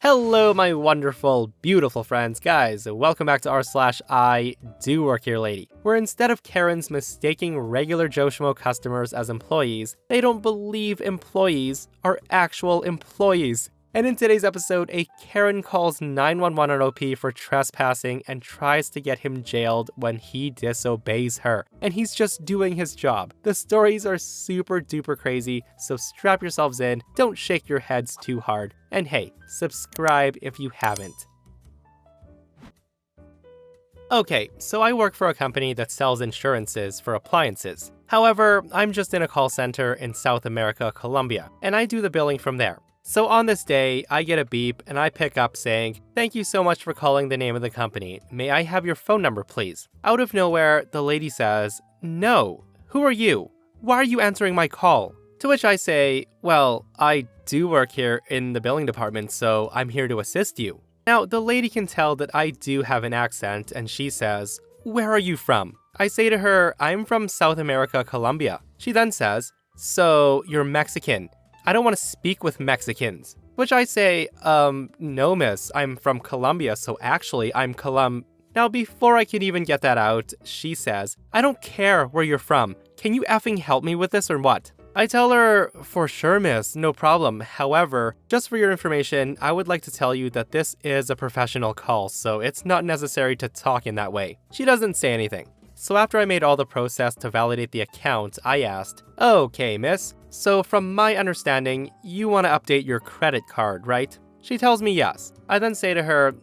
Hello, my wonderful, beautiful friends. Guys, welcome back to r/IDOWorkHereLady, where instead of Karens mistaking regular Joe Schmo customers as employees, they don't believe employees are actual employees. And in today's episode, a Karen calls 911 on OP for trespassing and tries to get him jailed when he disobeys her. And he's just doing his job. The stories are super duper crazy, so strap yourselves in, don't shake your heads too hard, and hey, subscribe if you haven't. Okay, so I work for a company that sells insurances for appliances. However, I'm just in a call center in South America, Colombia, and I do the billing from there. So on this day, I get a beep and I pick up saying, "Thank you so much for calling the name of the company. May I have your phone number, please?" Out of nowhere, the lady says, "No, who are you? Why are you answering my call?" To which I say, "Well, I do work here in the billing department, so I'm here to assist you." Now, the lady can tell that I do have an accent and she says, "Where are you from?" I say to her, "I'm from South America, Colombia." She then says, "So you're Mexican. I don't want to speak with Mexicans." Which I say, no miss, I'm from Colombia, so actually I'm Now before I can even get that out, she says, "I don't care where you're from. Can you effing help me with this or what?" I tell her, "For sure miss, no problem. However, just for your information, I would like to tell you that this is a professional call, so it's not necessary to talk in that way." She doesn't say anything. So after I made all the process to validate the account, I asked, "Okay, miss, so from my understanding, you want to update your credit card, right?" She tells me yes. I then say to her,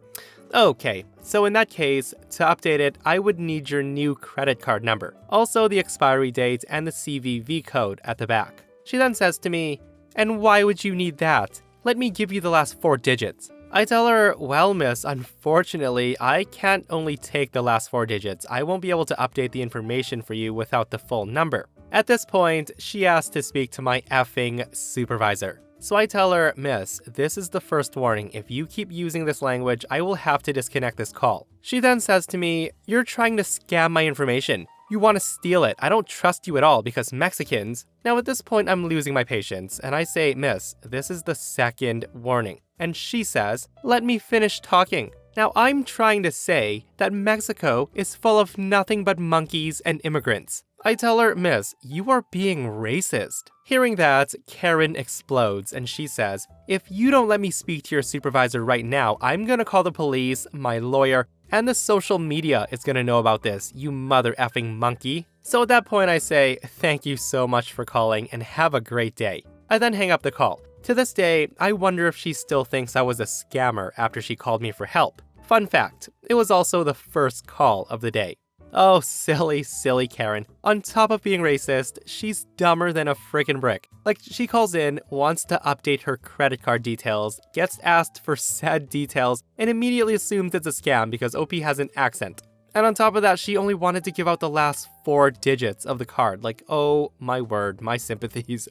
"Okay, so in that case, to update it, I would need your new credit card number, also the expiry date and the CVV code at the back." She then says to me, "And why would you need that? Let me give you the last 4 digits. I tell her, "Well, miss, unfortunately, I can't only take the last 4 digits. I won't be able to update the information for you without the full number." At this point, she asks to speak to my effing supervisor. So I tell her, "Miss, this is the first warning. If you keep using this language, I will have to disconnect this call." She then says to me, "You're trying to scam my information. You want to steal it. I don't trust you at all because Mexicans..." Now at this point, I'm losing my patience, and I say, "Miss, this is the second warning." And she says, "Let me finish talking." Now I'm trying to say that Mexico is full of nothing but monkeys and immigrants. I tell her, "Miss, you are being racist." Hearing that, Karen explodes and she says, "If you don't let me speak to your supervisor right now, I'm gonna call the police, my lawyer, and the social media is gonna know about this, you mother effing monkey." So at that point I say, "Thank you so much for calling and have a great day." I then hang up the call. To this day, I wonder if she still thinks I was a scammer after she called me for help. Fun fact, it was also the first call of the day. Oh, silly, silly Karen. On top of being racist, she's dumber than a frickin' brick. Like, she calls in, wants to update her credit card details, gets asked for said details, and immediately assumes it's a scam because OP has an accent. And on top of that, she only wanted to give out the last 4 digits of the card. Like, oh my word, my sympathies.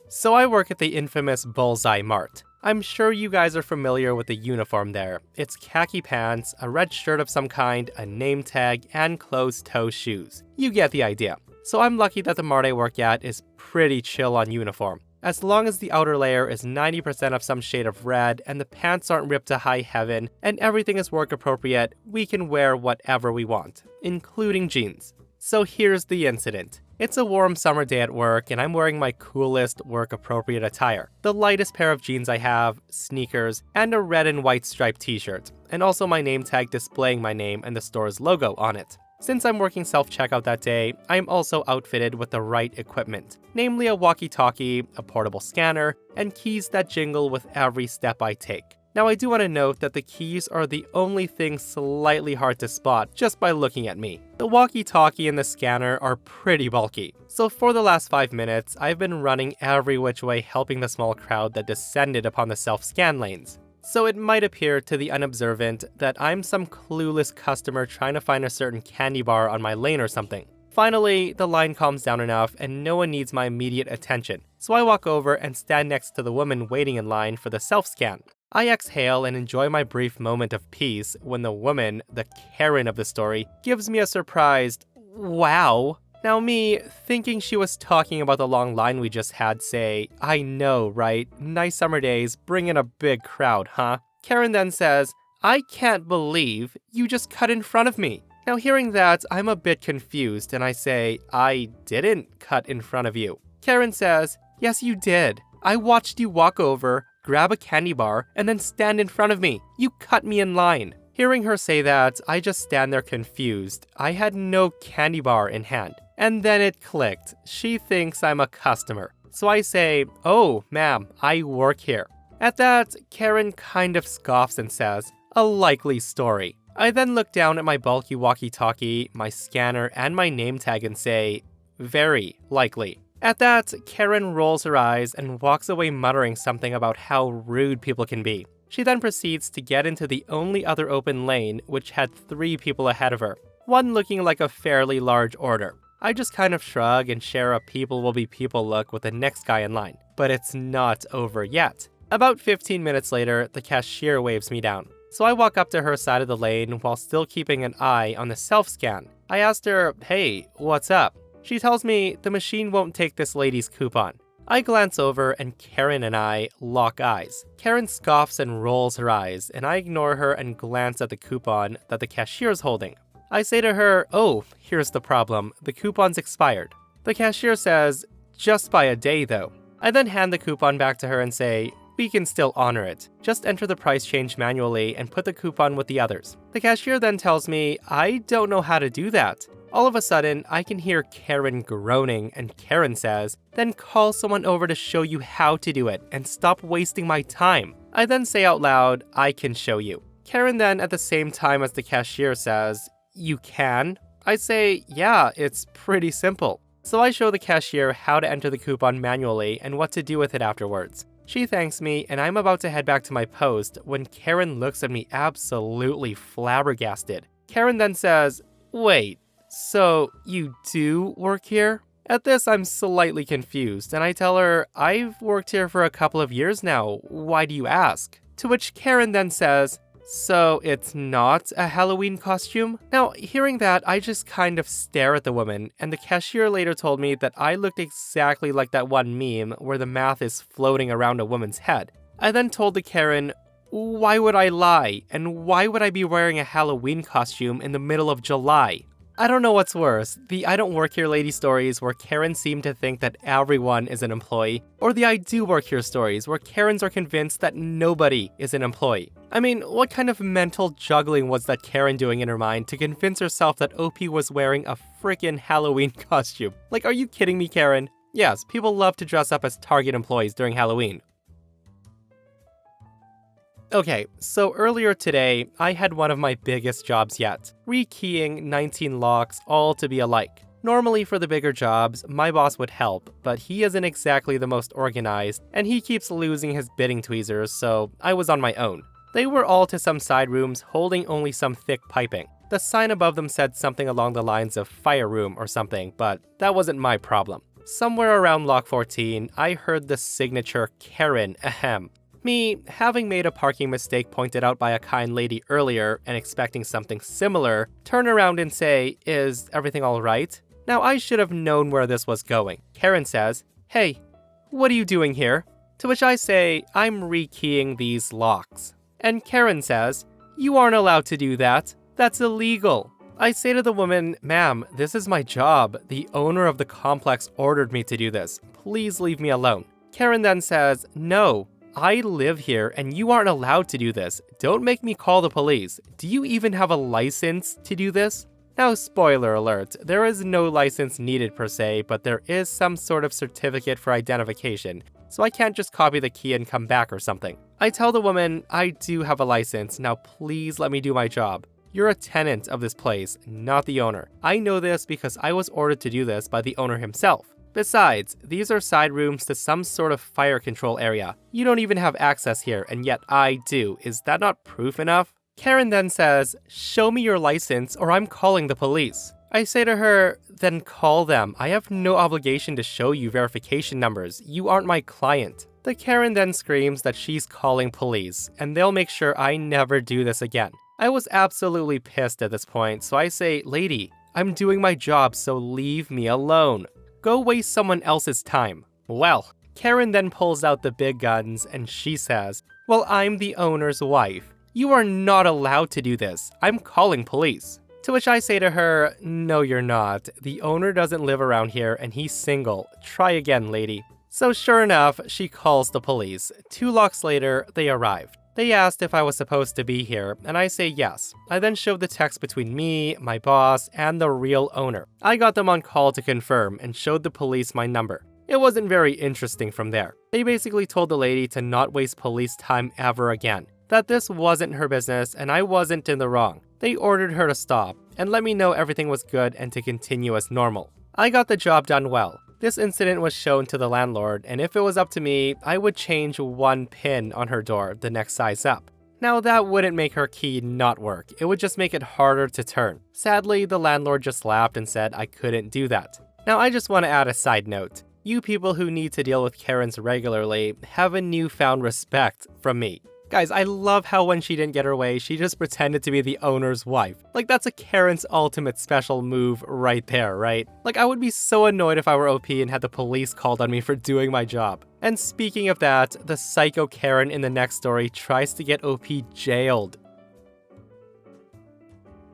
So I work at the infamous Bullseye Mart. I'm sure you guys are familiar with the uniform there. It's khaki pants, a red shirt of some kind, a name tag, and closed-toe shoes. You get the idea. So I'm lucky that the Mart I work at is pretty chill on uniform. As long as the outer layer is 90% of some shade of red and the pants aren't ripped to high heaven and everything is work appropriate, we can wear whatever we want, including jeans. So here's the incident. It's a warm summer day at work and I'm wearing my coolest work-appropriate attire. The lightest pair of jeans I have, sneakers, and a red and white striped t-shirt, and also my name tag displaying my name and the store's logo on it. Since I'm working self-checkout that day, I'm also outfitted with the right equipment, namely a walkie-talkie, a portable scanner, and keys that jingle with every step I take. Now I do want to note that the keys are the only thing slightly hard to spot just by looking at me. The walkie-talkie and the scanner are pretty bulky. So for the last 5 minutes, I've been running every which way helping the small crowd that descended upon the self-scan lanes. So it might appear to the unobservant that I'm some clueless customer trying to find a certain candy bar on my lane or something. Finally, the line calms down enough and no one needs my immediate attention. So I walk over and stand next to the woman waiting in line for the self-scan. I exhale and enjoy my brief moment of peace when the woman, the Karen of the story, gives me a surprised, "Wow." Now me, thinking she was talking about the long line we just had, say, I know, right? Nice summer days, bring in a big crowd, huh? Karen then says, I can't believe you just cut in front of me. Now hearing that, I'm a bit confused and I say, I didn't cut in front of you. Karen says, yes you did. I watched you walk over, grab a candy bar, and then stand in front of me. You cut me in line. Hearing her say that, I just stand there confused. I had no candy bar in hand. And then it clicked. She thinks I'm a customer. So I say, oh, ma'am, I work here. At that, Karen kind of scoffs and says, a likely story. I then look down at my bulky walkie-talkie, my scanner, and my name tag and say, very likely. At that, Karen rolls her eyes and walks away muttering something about how rude people can be. She then proceeds to get into the only other open lane, which had 3 people ahead of her, one looking like a fairly large order. I just kind of shrug and share a people will be people look with the next guy in line. But it's not over yet. About 15 minutes later, the cashier waves me down. So I walk up to her side of the lane while still keeping an eye on the self-scan. I asked her, hey, what's up? She tells me the machine won't take this lady's coupon. I glance over and Karen and I lock eyes. Karen scoffs and rolls her eyes, and I ignore her and glance at the coupon that the cashier's holding. I say to her, oh, here's the problem. The coupon's expired. The cashier says, just by a day though. I then hand the coupon back to her and say, we can still honor it. Just enter the price change manually and put the coupon with the others. The cashier then tells me, I don't know how to do that. All of a sudden, I can hear Karen groaning and Karen says, then call someone over to show you how to do it and stop wasting my time. I then say out loud, I can show you. Karen then at the same time as the cashier says, you can? I say, yeah, it's pretty simple. So I show the cashier how to enter the coupon manually and what to do with it afterwards. She thanks me and I'm about to head back to my post when Karen looks at me absolutely flabbergasted. Karen then says, wait, so you do work here? At this, I'm slightly confused and I tell her, I've worked here for a couple of years now. Why do you ask? To which Karen then says, so it's not a Halloween costume? Now, hearing that, I just kind of stare at the woman, and the cashier later told me that I looked exactly like that one meme where the math is floating around a woman's head. I then told the Karen, why would I lie? And why would I be wearing a Halloween costume in the middle of July? I don't know what's worse, the I don't work here lady stories where Karens seem to think that everyone is an employee, or the I do work here stories where Karens are convinced that nobody is an employee. I mean, what kind of mental juggling was that Karen doing in her mind to convince herself that OP was wearing a frickin' Halloween costume? Like, are you kidding me, Karen? Yes, people love to dress up as Target employees during Halloween. Okay, so earlier today, I had one of my biggest jobs yet, rekeying 19 locks all to be alike. Normally for the bigger jobs, my boss would help, but he isn't exactly the most organized, and he keeps losing his bidding tweezers, so I was on my own. They were all to some side rooms holding only some thick piping. The sign above them said something along the lines of fire room or something, but that wasn't my problem. Somewhere around lock 14, I heard the signature Karen ahem. Me, having made a parking mistake pointed out by a kind lady earlier and expecting something similar, turn around and say, is everything alright? Now I should have known where this was going. Karen says, hey, what are you doing here? To which I say, I'm rekeying these locks. And Karen says, you aren't allowed to do that. That's illegal. I say to the woman, ma'am, this is my job. The owner of the complex ordered me to do this. Please leave me alone. Karen then says, no. I live here and you aren't allowed to do this. Don't make me call the police. Do you even have a license to do this? Now, spoiler alert, there is no license needed per se, but there is some sort of certificate for identification, so I can't just copy the key and come back or something. I tell the woman, I do have a license, now please let me do my job. You're a tenant of this place, not the owner. I know this because I was ordered to do this by the owner himself. Besides, these are side rooms to some sort of fire control area. You don't even have access here, and yet I do. Is that not proof enough? Karen then says, show me your license or I'm calling the police. I say to her, then call them. I have no obligation to show you verification numbers. You aren't my client. The Karen then screams that she's calling police, and they'll make sure I never do this again. I was absolutely pissed at this point, so I say, lady, I'm doing my job, so leave me alone. Go waste someone else's time. Well, Karen then pulls out the big guns and she says, well, I'm the owner's wife. You are not allowed to do this. I'm calling police. To which I say to her, no, you're not. The owner doesn't live around here and he's single. Try again, lady. So sure enough, she calls the police. 2 blocks later, they arrived. They asked if I was supposed to be here, and I say yes. I then showed the text between me, my boss, and the real owner. I got them on call to confirm and showed the police my number. It wasn't very interesting from there. They basically told the lady to not waste police time ever again, that this wasn't her business and I wasn't in the wrong. They ordered her to stop and let me know everything was good and to continue as normal. I got the job done well. This incident was shown to the landlord, and if it was up to me, I would change 1 pin on her door the next size up. Now that wouldn't make her key not work, it would just make it harder to turn. Sadly, the landlord just laughed and said I couldn't do that. Now I just want to add a side note. You people who need to deal with Karens regularly have a newfound respect from me. Guys, I love how when she didn't get her way, she just pretended to be the owner's wife. Like, that's a Karen's ultimate special move right there, right? Like, I would be so annoyed if I were OP and had the police called on me for doing my job. And speaking of that, the psycho Karen in the next story tries to get OP jailed.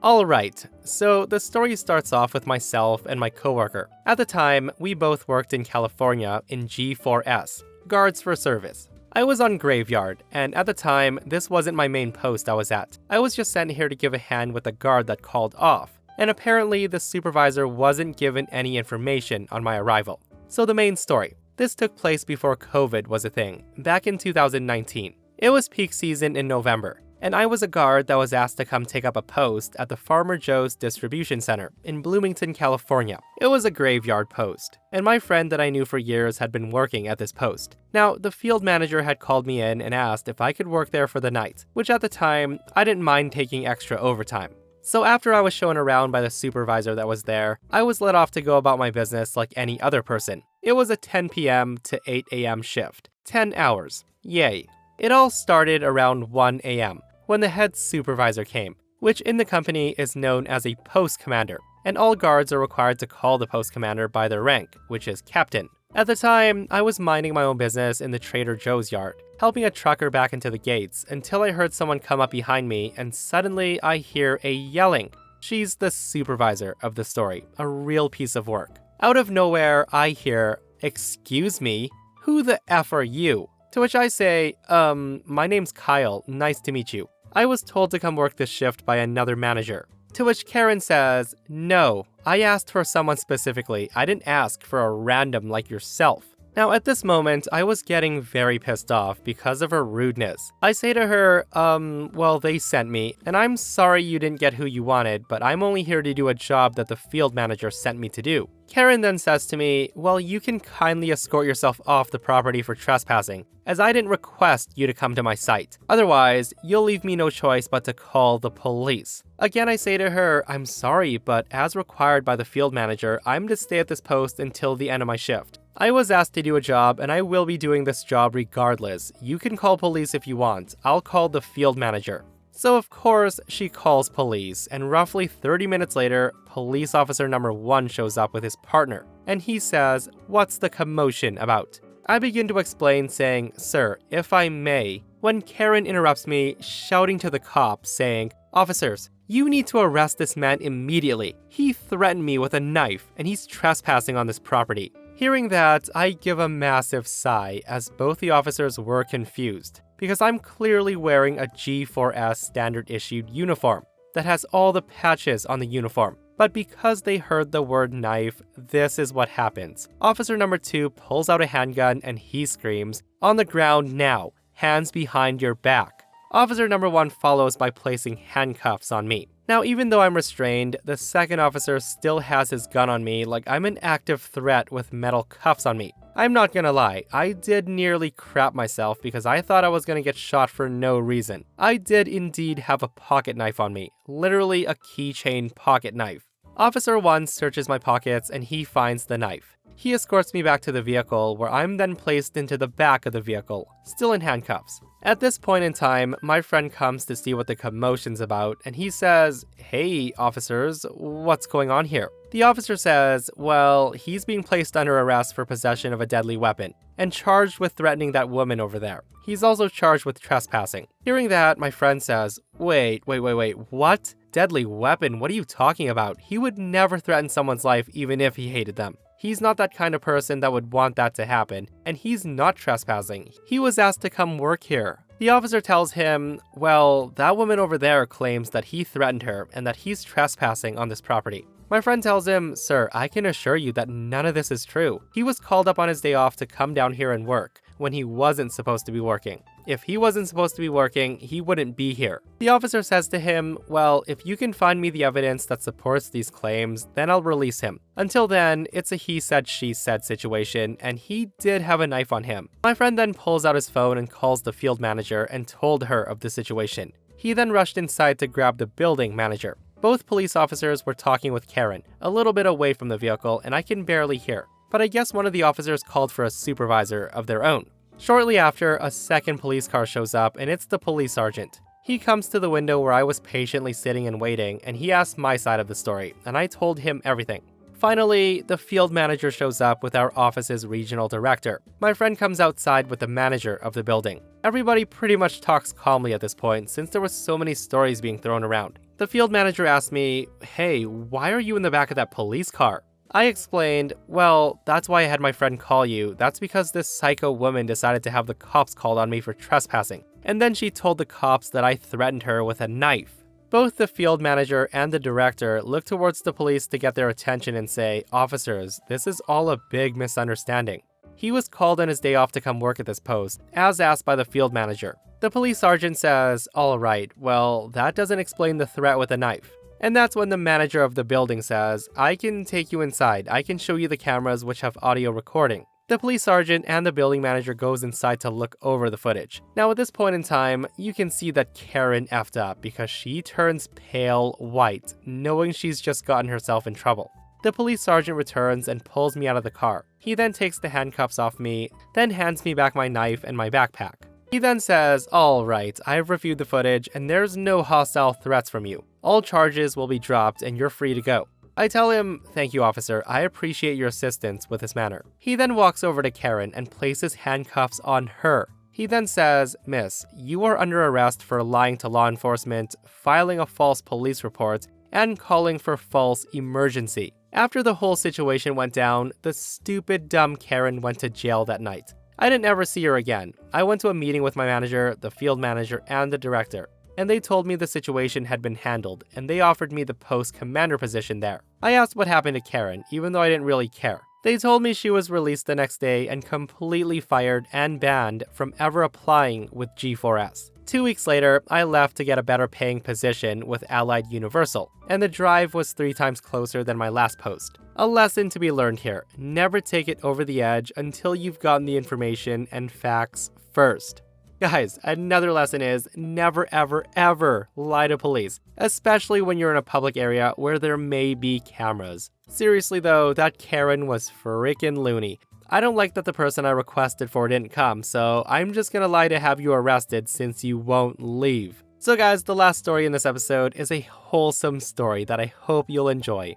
Alright, so the story starts off with myself and my coworker. At the time, we both worked in California in G4S, Guards for Service. I was on graveyard, and at the time, this wasn't my main post I was at. I was just sent here to give a hand with a guard that called off, and apparently the supervisor wasn't given any information on my arrival. So the main story. This took place before COVID was a thing, back in 2019. It was peak season in November, and I was a guard that was asked to come take up a post at the Farmer Joe's Distribution Center in Bloomington, California. It was a graveyard post, and my friend that I knew for years had been working at this post. Now, the field manager had called me in and asked if I could work there for the night, which at the time, I didn't mind taking extra overtime. So after I was shown around by the supervisor that was there, I was let off to go about my business like any other person. It was a 10 p.m. to 8 a.m. shift, 10 hours. Yay. It all started around 1 a.m. when the head supervisor came, which in the company is known as a post commander, and all guards are required to call the post commander by their rank, which is captain. At the time, I was minding my own business in the Trader Joe's yard, helping a trucker back into the gates until I heard someone come up behind me and suddenly I hear a yelling. She's the supervisor of the story, a real piece of work. Out of nowhere, I hear, "Excuse me, who the F are you?" To which I say, my name's Kyle, nice to meet you. I was told to come work this shift by another manager. To which Karen says, no, I asked for someone specifically. I didn't ask for a random like yourself. Now at this moment, I was getting very pissed off because of her rudeness. I say to her, well, they sent me, and I'm sorry you didn't get who you wanted, but I'm only here to do a job that the field manager sent me to do. Karen then says to me, well, you can kindly escort yourself off the property for trespassing, as I didn't request you to come to my site. Otherwise, you'll leave me no choice but to call the police. Again, I say to her, I'm sorry, but as required by the field manager, I'm to stay at this post until the end of my shift. I was asked to do a job, and I will be doing this job regardless. You can call police if you want. I'll call the field manager. So of course, she calls police, and roughly 30 minutes later, police officer number 1 shows up with his partner, and he says, what's the commotion about? I begin to explain saying, sir, if I may, when Karen interrupts me, shouting to the cops saying, officers, you need to arrest this man immediately. He threatened me with a knife, and he's trespassing on this property. Hearing that, I give a massive sigh as both the officers were confused, because I'm clearly wearing a G4S standard issued uniform that has all the patches on the uniform. But because they heard the word knife, this is what happens. Officer number 2 pulls out a handgun and he screams, on the ground now, hands behind your back. Officer number 1 follows by placing handcuffs on me. Now, even though I'm restrained, the second officer still has his gun on me like I'm an active threat with metal cuffs on me. I'm not gonna lie, I did nearly crap myself because I thought I was gonna get shot for no reason. I did indeed have a pocket knife on me, literally a keychain pocket knife. Officer 1 searches my pockets and he finds the knife. He escorts me back to the vehicle where I'm then placed into the back of the vehicle, still in handcuffs. At this point in time, my friend comes to see what the commotion's about, and he says, "Hey, officers, what's going on here?" The officer says, well, he's being placed under arrest for possession of a deadly weapon, and charged with threatening that woman over there. He's also charged with trespassing. Hearing that, my friend says, wait, what? Deadly weapon? What are you talking about? He would never threaten someone's life even if he hated them. He's not that kind of person that would want that to happen, and he's not trespassing. He was asked to come work here. The officer tells him, well, that woman over there claims that he threatened her and that he's trespassing on this property. My friend tells him, sir, I can assure you that none of this is true. He was called up on his day off to come down here and work when he wasn't supposed to be working. If he wasn't supposed to be working, he wouldn't be here. The officer says to him, well, if you can find me the evidence that supports these claims, then I'll release him. Until then, it's a he said, she said situation, and he did have a knife on him. My friend then pulls out his phone and calls the field manager and told her of the situation. He then rushed inside to grab the building manager. Both police officers were talking with Karen, a little bit away from the vehicle, and I can barely hear. But I guess one of the officers called for a supervisor of their own. Shortly after, a second police car shows up, and it's the police sergeant. He comes to the window where I was patiently sitting and waiting, and he asked my side of the story, and I told him everything. Finally, the field manager shows up with our office's regional director. My friend comes outside with the manager of the building. Everybody pretty much talks calmly at this point since there were so many stories being thrown around. The field manager asked me, hey, why are you in the back of that police car? I explained, well, that's why I had my friend call you. That's because this psycho woman decided to have the cops called on me for trespassing. And then she told the cops that I threatened her with a knife. Both the field manager and the director look towards the police to get their attention and say, officers, this is all a big misunderstanding. He was called on his day off to come work at this post, as asked by the field manager. The police sergeant says, all right, well, that doesn't explain the threat with a knife. And that's when the manager of the building says, I can take you inside. I can show you the cameras which have audio recording. The police sergeant and the building manager goes inside to look over the footage. Now at this point in time, you can see that Karen effed up because she turns pale white, knowing she's just gotten herself in trouble. The police sergeant returns and pulls me out of the car. He then takes the handcuffs off me, then hands me back my knife and my backpack. He then says, all right, I've reviewed the footage and there's no hostile threats from you. All charges will be dropped and you're free to go. I tell him, thank you, officer. I appreciate your assistance with this matter. He then walks over to Karen and places handcuffs on her. He then says, miss, you are under arrest for lying to law enforcement, filing a false police report, and calling for false emergency. After the whole situation went down, the stupid dumb Karen went to jail that night. I didn't ever see her again. I went to a meeting with my manager, the field manager, and the director, and they told me the situation had been handled, and they offered me the post commander position there. I asked what happened to Karen, even though I didn't really care. They told me she was released the next day and completely fired and banned from ever applying with G4S. 2 weeks later, I left to get a better paying position with Allied Universal, and the drive was 3 times closer than my last post. A lesson to be learned here: never take it over the edge until you've gotten the information and facts first. Guys, another lesson is never ever ever lie to police, especially when you're in a public area where there may be cameras. Seriously though, that Karen was freaking loony. I don't like that the person I requested for didn't come, so I'm just gonna lie to have you arrested since you won't leave. So guys, the last story in this episode is a wholesome story that I hope you'll enjoy.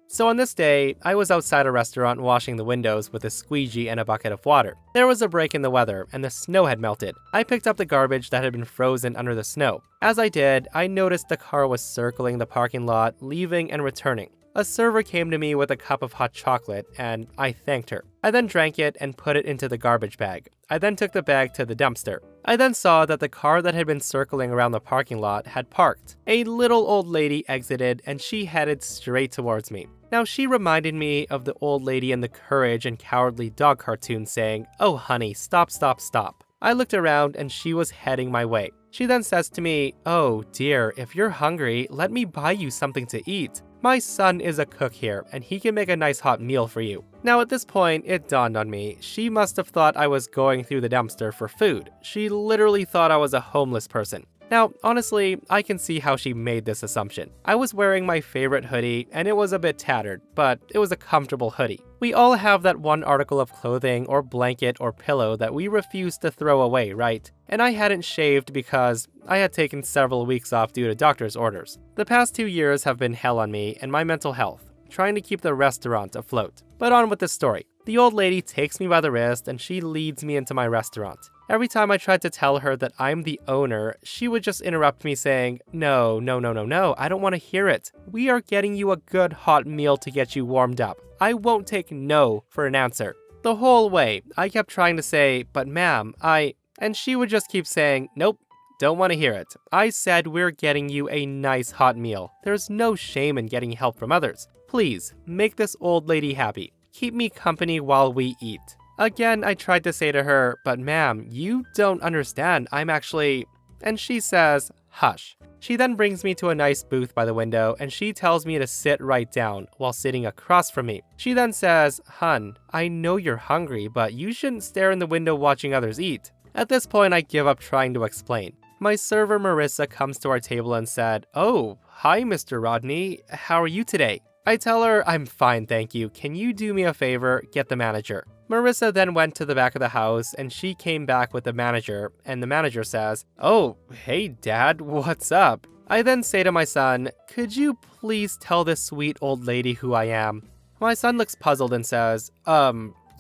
So on this day, I was outside a restaurant washing the windows with a squeegee and a bucket of water. There was a break in the weather, and the snow had melted. I picked up the garbage that had been frozen under the snow. As I did, I noticed the car was circling the parking lot, leaving and returning. A server came to me with a cup of hot chocolate, and I thanked her. I then drank it and put it into the garbage bag. I then took the bag to the dumpster. I then saw that the car that had been circling around the parking lot had parked. A little old lady exited, and she headed straight towards me. Now, she reminded me of the old lady in the Courage and Cowardly Dog cartoon saying, "Oh honey, stop, stop, stop." I looked around and she was heading my way. She then says to me, "Oh dear, if you're hungry, let me buy you something to eat. My son is a cook here, and he can make a nice hot meal for you." Now at this point, it dawned on me, she must have thought I was going through the dumpster for food. She literally thought I was a homeless person. Now, honestly, I can see how she made this assumption. I was wearing my favorite hoodie, and it was a bit tattered, but it was a comfortable hoodie. We all have that one article of clothing or blanket or pillow that we refuse to throw away, right? And I hadn't shaved because I had taken several weeks off due to doctor's orders. The past 2 years have been hell on me and my mental health, trying to keep the restaurant afloat. But on with the story. The old lady takes me by the wrist and she leads me into my restaurant. Every time I tried to tell her that I'm the owner, she would just interrupt me saying, no, I don't want to hear it. We are getting you a good hot meal to get you warmed up. I won't take no for an answer. The whole way, I kept trying to say, but ma'am, and she would just keep saying, nope, don't want to hear it. I said we're getting you a nice hot meal. There's no shame in getting help from others. Please, make this old lady happy. Keep me company while we eat. Again, I tried to say to her, but ma'am, you don't understand, I'm actually... And she says, hush. She then brings me to a nice booth by the window and she tells me to sit right down while sitting across from me. She then says, hun, I know you're hungry, but you shouldn't stare in the window watching others eat. At this point, I give up trying to explain. My server Marissa comes to our table and said, oh, hi Mr. Rodney, how are you today? I tell her, I'm fine, thank you. Can you do me a favor? Get the manager. Marissa then went to the back of the house and she came back with the manager, and the manager says, oh, hey dad, what's up? I then say to my son, could you please tell this sweet old lady who I am? My son looks puzzled and says,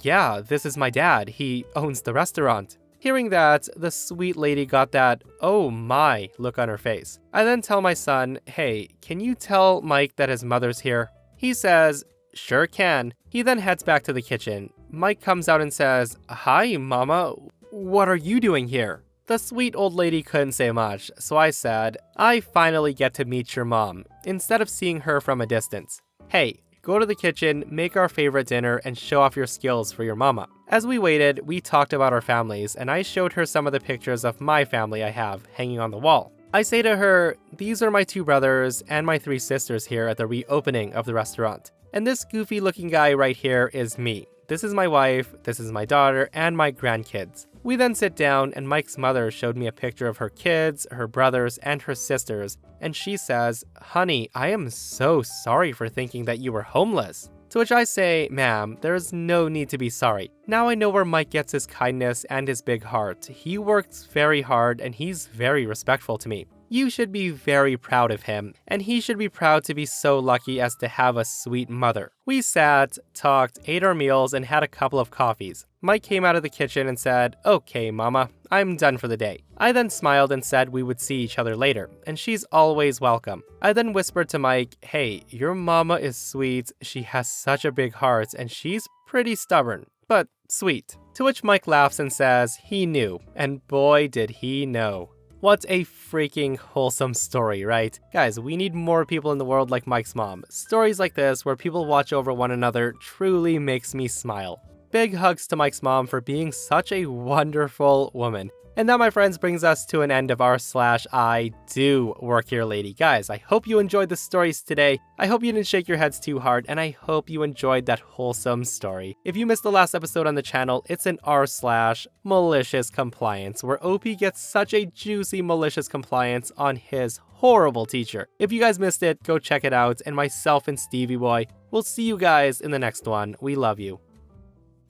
yeah, this is my dad. He owns the restaurant. Hearing that, the sweet lady got that, oh my, look on her face. I then tell my son, hey, can you tell Mike that his mother's here? He says, sure can. He then heads back to the kitchen. Mike comes out and says, hi, mama, what are you doing here? The sweet old lady couldn't say much, so I said, I finally get to meet your mom, instead of seeing her from a distance. Hey, go to the kitchen, make our favorite dinner, and show off your skills for your mama. As we waited, we talked about our families, and I showed her some of the pictures of my family I have hanging on the wall. I say to her, these are my 2 brothers and my 3 sisters here at the reopening of the restaurant. And this goofy looking guy right here is me. This is my wife, this is my daughter, and my grandkids. We then sit down and Mike's mother showed me a picture of her kids, her brothers, and her sisters, and she says, honey, I am so sorry for thinking that you were homeless. To which I say, ma'am, there is no need to be sorry. Now I know where Mike gets his kindness and his big heart. He works very hard and he's very respectful to me. You should be very proud of him, and he should be proud to be so lucky as to have a sweet mother. We sat, talked, ate our meals, and had a couple of coffees. Mike came out of the kitchen and said, okay, mama, I'm done for the day. I then smiled and said we would see each other later, and she's always welcome. I then whispered to Mike, hey, your mama is sweet, she has such a big heart, and she's pretty stubborn, but sweet. To which Mike laughs and says he knew, and boy did he know. What a freaking wholesome story, right? Guys, we need more people in the world like Mike's mom. Stories like this, where people watch over one another, truly makes me smile. Big hugs to Mike's mom for being such a wonderful woman. And that, my friends, brings us to an end of r/IDOWorkHereLady. Guys, I hope you enjoyed the stories today. I hope you didn't shake your heads too hard, and I hope you enjoyed that wholesome story. If you missed the last episode on the channel, it's an r/malicious compliance, where OP gets such a juicy malicious compliance on his horrible teacher. If you guys missed it, go check it out, and myself and Stevie Boy will see you guys in the next one. We love you.